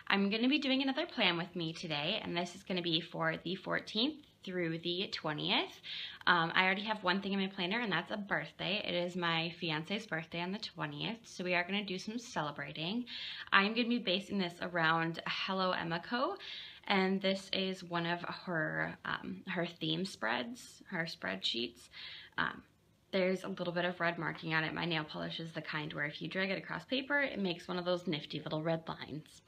I'm going to be doing another plan with me today, and this is going to be for the 14th through the 20th. I already have one thing in my planner, and that's a birthday. It is my fiance's birthday on the 20th, so we are going to do some celebrating. I'm going to be basing this around Hello Emma Co., and this is one of her theme spreads, her spreadsheets. There's a little bit of red marking on it. My nail polish is the kind where if you drag it across paper, it makes one of those nifty little red lines.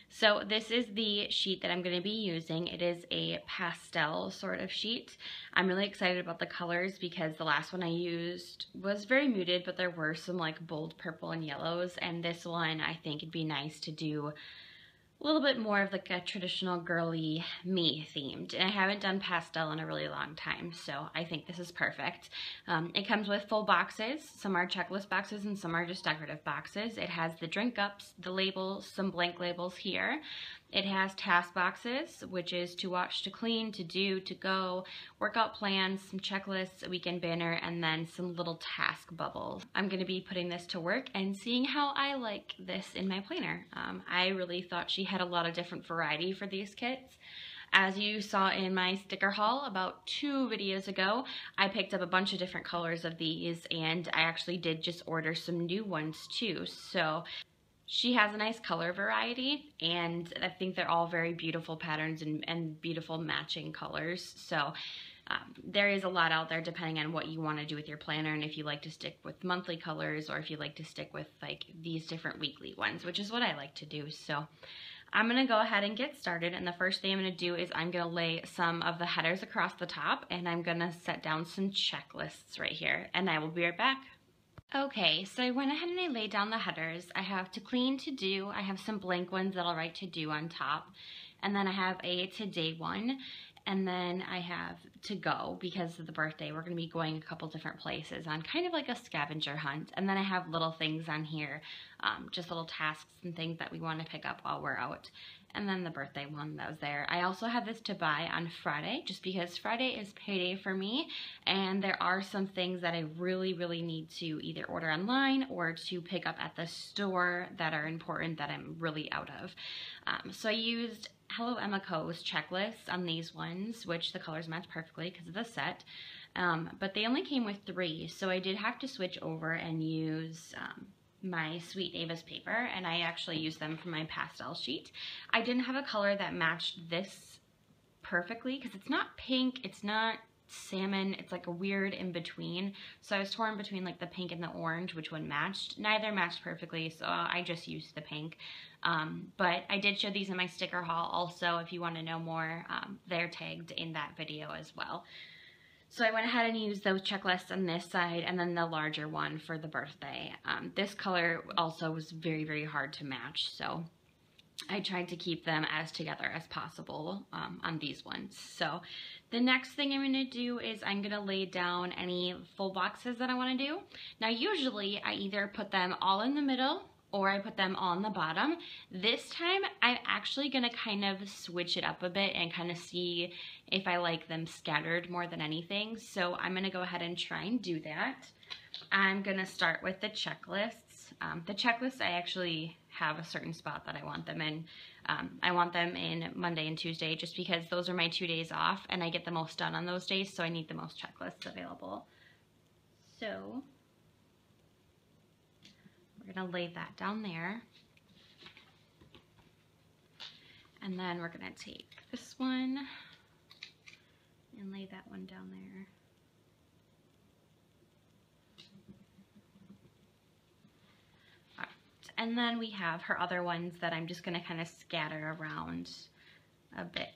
So this is the sheet that I'm going to be using. It is a pastel sort of sheet. I'm really excited about the colors because the last one I used was very muted, but there were some like bold purple and yellows, and this one I think it'd be nice to do a little bit more of like a traditional girly me themed, and I haven't done pastel in a really long time, so I think this is perfect. It comes with full boxes. Some are checklist boxes and some are just decorative boxes. It has the drink ups, the labels, some blank labels here. It has task boxes, which is to watch, to clean, to do, to go, workout plans, some checklists, a weekend banner, and then some little task bubbles. I'm going to be putting this to work and seeing how I like this in my planner. I really thought she had a lot of different variety for these kits. As you saw in my sticker haul about 2 videos ago, I picked up a bunch of different colors of these, and I actually did just order some new ones too. So she has a nice color variety, and I think they're all very beautiful patterns and beautiful matching colors. So there is a lot out there depending on what you want to do with your planner, and if you like to stick with monthly colors or if you like to stick with like these different weekly ones, which is what I like to do. So I'm going to go ahead and get started, and the first thing I'm going to do is I'm going to lay some of the headers across the top, and I'm going to set down some checklists right here, and I will be right back. Okay, so I went ahead and I laid down the headers. I have to clean, to do. I have some blank ones that I'll write to do on top. And then I have a today one. And then I have to go because of the birthday. We're going to be going a couple different places on kind of like a scavenger hunt. And then I have little things on here, just little tasks and things that we want to pick up while we're out. And then the birthday one that was there. I also have this to buy on Friday, just because Friday is payday for me, and there are some things that I really need to either order online or to pick up at the store that are important that I'm really out of. So I used Hello Emma Co.'s checklist on these ones, which the colors match perfectly because of the set, but they only came with 3, so I did have to switch over and use my Sweet Ava's paper, and I actually used them for my pastel sheet. I didn't have a color that matched this perfectly because it's not pink, it's not salmon, it's like a weird in between. So I was torn between like the pink and the orange, which one matched. Neither matched perfectly, so I just used the pink. But I did show these in my sticker haul also. If you want to know more, they're tagged in that video as well. So I went ahead and used those checklists on this side, and then the larger one for the birthday. This color also was very hard to match, so I tried to keep them as together as possible on these ones. So the next thing I'm going to do is I'm going to lay down any full boxes that I want to do. Now usually I either put them all in the middle or I put them on the bottom. This time I'm actually gonna kind of switch it up a bit and kind of see if I like them scattered more than anything. So I'm gonna go ahead and try and do that. I'm gonna start with the checklists. The checklists, I actually have a certain spot that I want them in. I want them in Monday and Tuesday just because those are my 2 days off and I get the most done on those days, so I need the most checklists available. So we're going to lay that down there. And then we're going to take this one and lay that one down there. All right. And then we have her other ones that I'm just going to kind of scatter around a bit.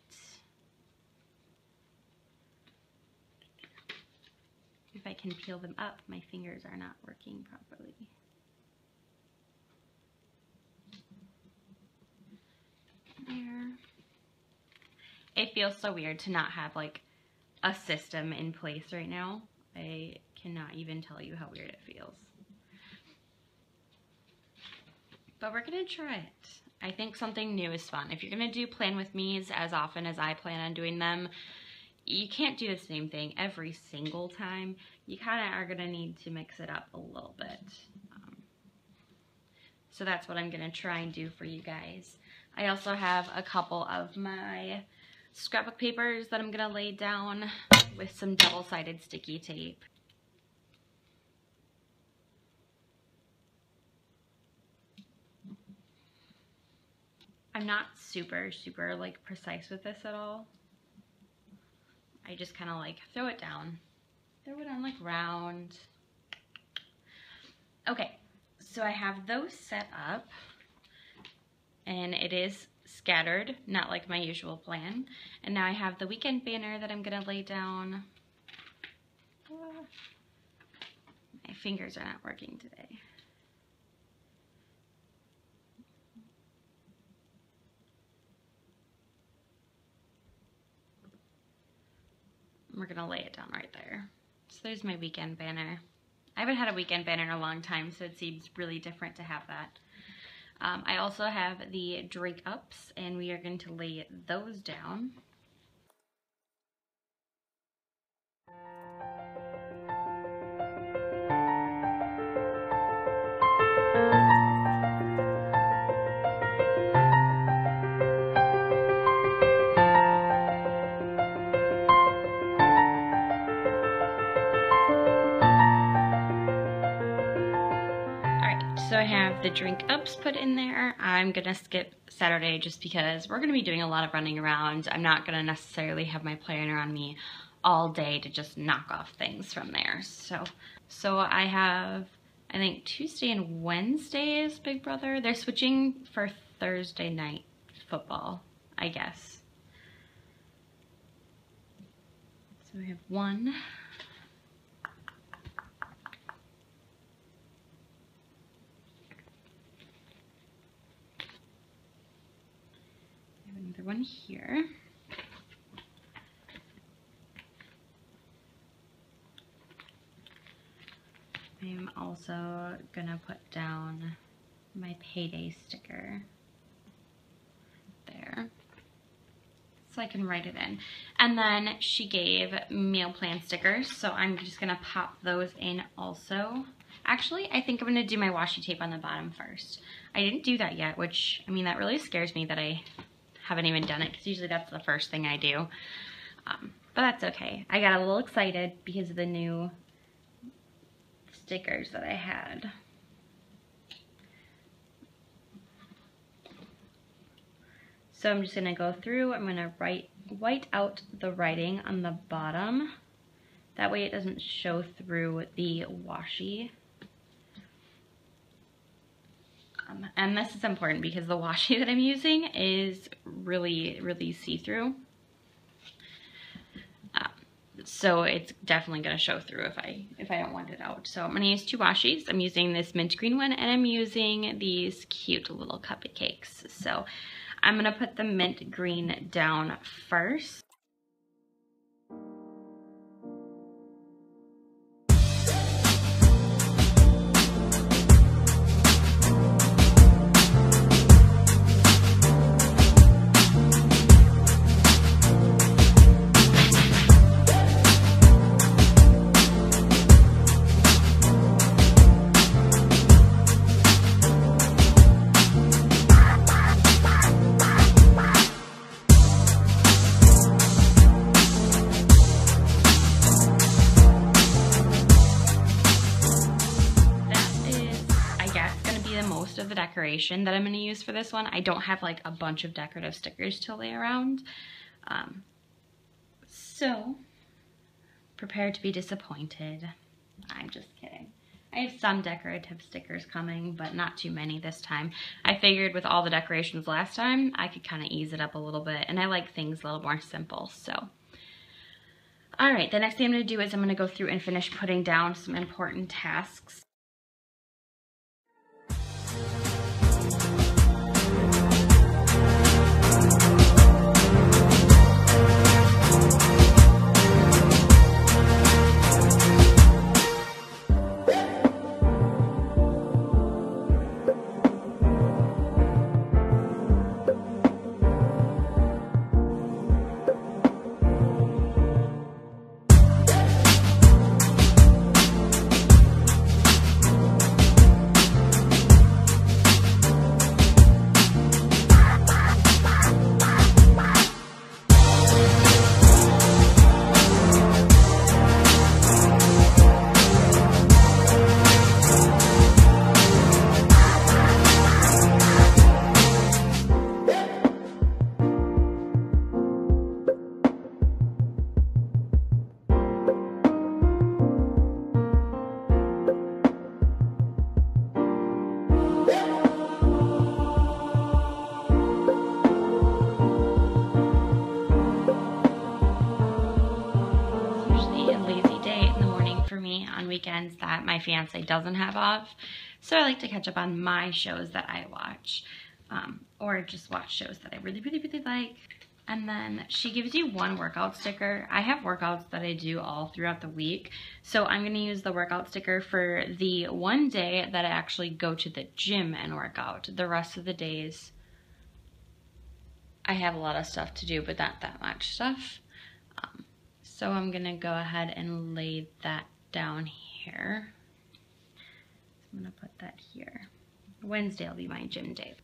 If I can peel them up, my fingers are not working properly. There. It feels so weird to not have like a system in place right now. I cannot even tell you how weird it feels. But we're gonna try it. I think something new is fun. If you're gonna do plan with me's as often as I plan on doing them, you can't do the same thing every single time. You kind of are gonna need to mix it up a little bit. So that's what I'm gonna try and do for you guys. I also have a couple of my scrapbook papers that I'm gonna lay down with some double-sided sticky tape. I'm not super like precise with this at all. I just kind of like throw it on like round. Okay, so I have those set up and it is scattered, not like my usual plan. And now I have the weekend banner that I'm gonna lay down. My fingers are not working today. We're gonna lay it down right there. So there's my weekend banner. I haven't had a weekend banner in a long time, so it seems really different to have that. I also have the drink ups, and we are going to lay those down. So I have the drink ups put in there. I'm gonna skip Saturday just because we're gonna be doing a lot of running around. I'm not gonna necessarily have my planner on me all day to just knock off things from there. So I have, I think Tuesday and Wednesday is Big Brother. They're switching for Thursday night football, I guess. So we have one. Another one here. I'm also gonna put down my payday sticker there so I can write it in. And then she gave meal plan stickers, so I'm just gonna pop those in also. Actually, I think I'm gonna do my washi tape on the bottom first. I didn't do that yet, which, I mean, that really scares me that I haven't even done it, because usually that's the first thing I do. But that's okay. I got a little excited because of the new stickers that I had. So I'm just gonna go through, I'm gonna white out the writing on the bottom. That way it doesn't show through the washi. And this is important because the washi that I'm using is really see-through. So it's definitely gonna show through if I don't want it out. So I'm gonna use two washis. I'm using this mint green one, and I'm using these cute little cupcakes. So I'm gonna put the mint green down first. Of the decoration that I'm going to use for this one. I don't have like a bunch of decorative stickers to lay around. So prepare to be disappointed. I'm just kidding. I have some decorative stickers coming, but not too many this time. I figured with all the decorations last time, I could kind of ease it up a little bit, and I like things a little more simple, so. All right, the next thing I'm going to do is I'm going to go through and finish putting down some important tasks. on weekends that my fiance doesn't have off. So I like to catch up on my shows that I watch, or just watch shows that I really, really, really like. And then she gives you one workout sticker. I have workouts that I do all throughout the week. So I'm gonna use the workout sticker for the one day that I actually go to the gym and work out. The rest of the days, I have a lot of stuff to do, but not that much stuff. So I'm gonna go ahead and lay that down here. I'm gonna put that here. Wednesday will be my gym day.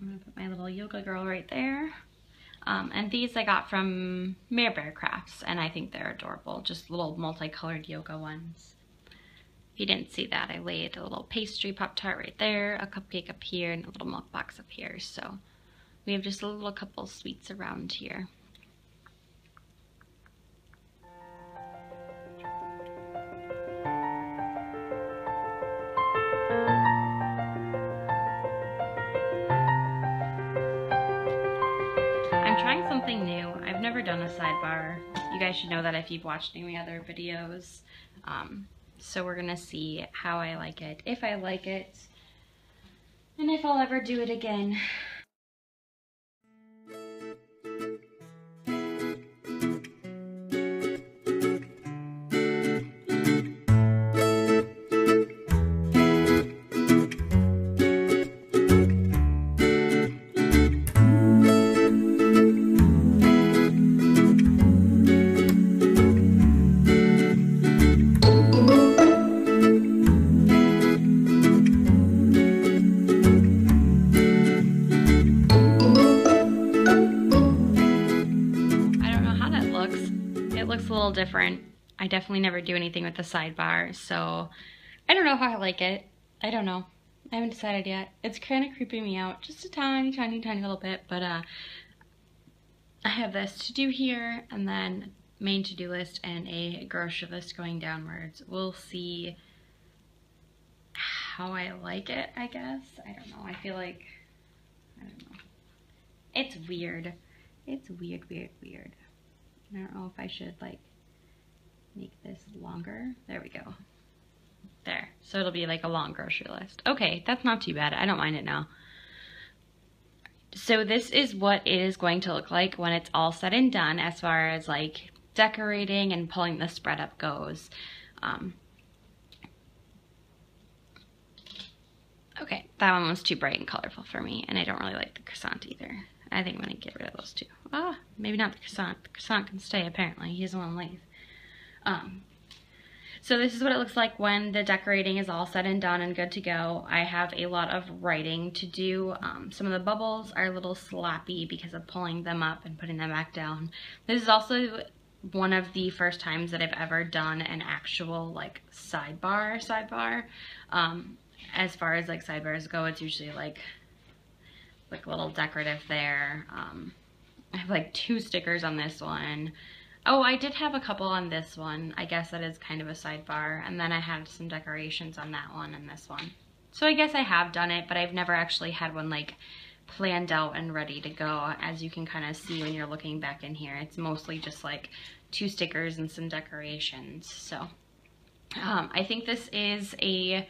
I'm gonna put my little yoga girl right there. And these I got from Mare Bear Crafts, and I think they're adorable. Just little multicolored yoga ones. If you didn't see that, I laid a little pastry Pop-Tart right there, a cupcake up here, and a little milk box up here. So we have just a little couple sweets around here. Trying something new. I've never done a sidebar. You guys should know that if you've watched any other videos. So we're gonna see how I like it, if I like it, and if I'll ever do it again. Different. I definitely never do anything with the sidebar, so I don't know how I like it. I don't know. I haven't decided yet. It's kind of creeping me out just a tiny, tiny, tiny little bit, but I have this to do here, and then main to-do list and a grocery list going downwards. We'll see how I like it, I guess. I don't know. I feel like, I don't know. It's weird. It's weird, weird, weird. I don't know if I should like make this longer. There we go. There. So it'll be like a long grocery list. Okay, that's not too bad. I don't mind it now. So this is what it is going to look like when it's all said and done as far as like decorating and pulling the spread up goes. Okay, that one was too bright and colorful for me, and I don't really like the croissant either. I think I'm gonna get rid of those two. Ah, maybe not the croissant. The croissant can stay apparently. He doesn't want to leave. So this is what it looks like when the decorating is all said and done and good to go. I have a lot of writing to do. Some of the bubbles are a little sloppy because of pulling them up and putting them back down. This is also one of the first times that I've ever done an actual like sidebar. As far as like sidebars go, it's usually like a little decorative there. I have like 2 stickers on this one. Oh, I did have a couple on this one. I guess that is kind of a sidebar. And then I had some decorations on that one and this one. So I guess I have done it, but I've never actually had one like planned out and ready to go. As you can kind of see when you're looking back in here, it's mostly just like 2 stickers and some decorations. So I think this is a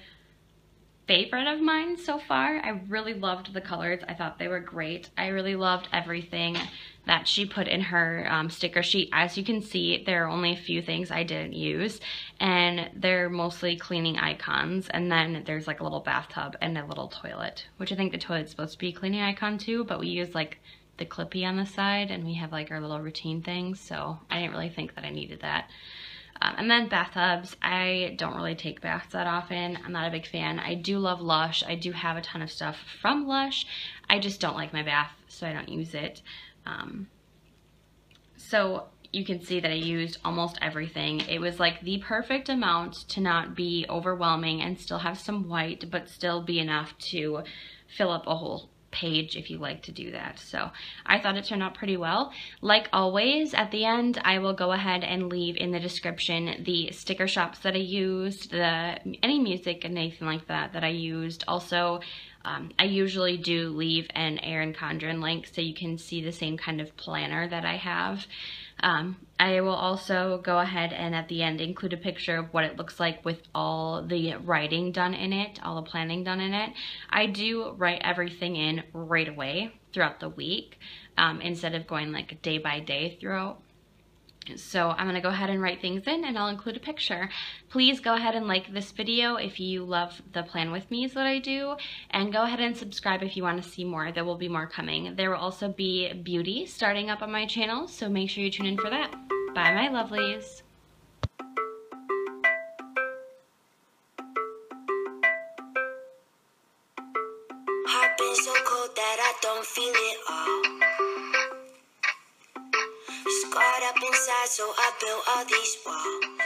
favorite of mine so far. I really loved the colors. I thought they were great. I really loved everything that she put in her sticker sheet. As you can see, there are only a few things I didn't use, and they're mostly cleaning icons, and then there's like a little bathtub and a little toilet, which I think the toilet's supposed to be a cleaning icon too, but we use like the clippy on the side, and we have like our little routine things, so I didn't really think that I needed that. And then bathtubs, I don't really take baths that often. I'm not a big fan. I do love Lush. I do have a ton of stuff from Lush. I just don't like my bath, so I don't use it. So you can see that I used almost everything. It was like the perfect amount to not be overwhelming and still have some white, but still be enough to fill up a whole page if you like to do that. So I thought it turned out pretty well. Like always, at the end I will go ahead and leave in the description the sticker shops that I used, any music and anything like that I used. Also, I usually do leave an Erin Condren link so you can see the same kind of planner that I have. I will also go ahead and at the end include a picture of what it looks like with all the writing done in it, all the planning done in it. I do write everything in right away throughout the week instead of going like day by day throughout. So I'm going to go ahead and write things in, and I'll include a picture. Please go ahead and like this video if you love the plan with me's that I do, and go ahead and subscribe if you want to see more. There will be more coming. There will also be beauty starting up on my channel, so make sure you tune in for that. Bye, my lovelies. Heart been so cold that I don't feel it all. Scarred up inside, so I built all these walls.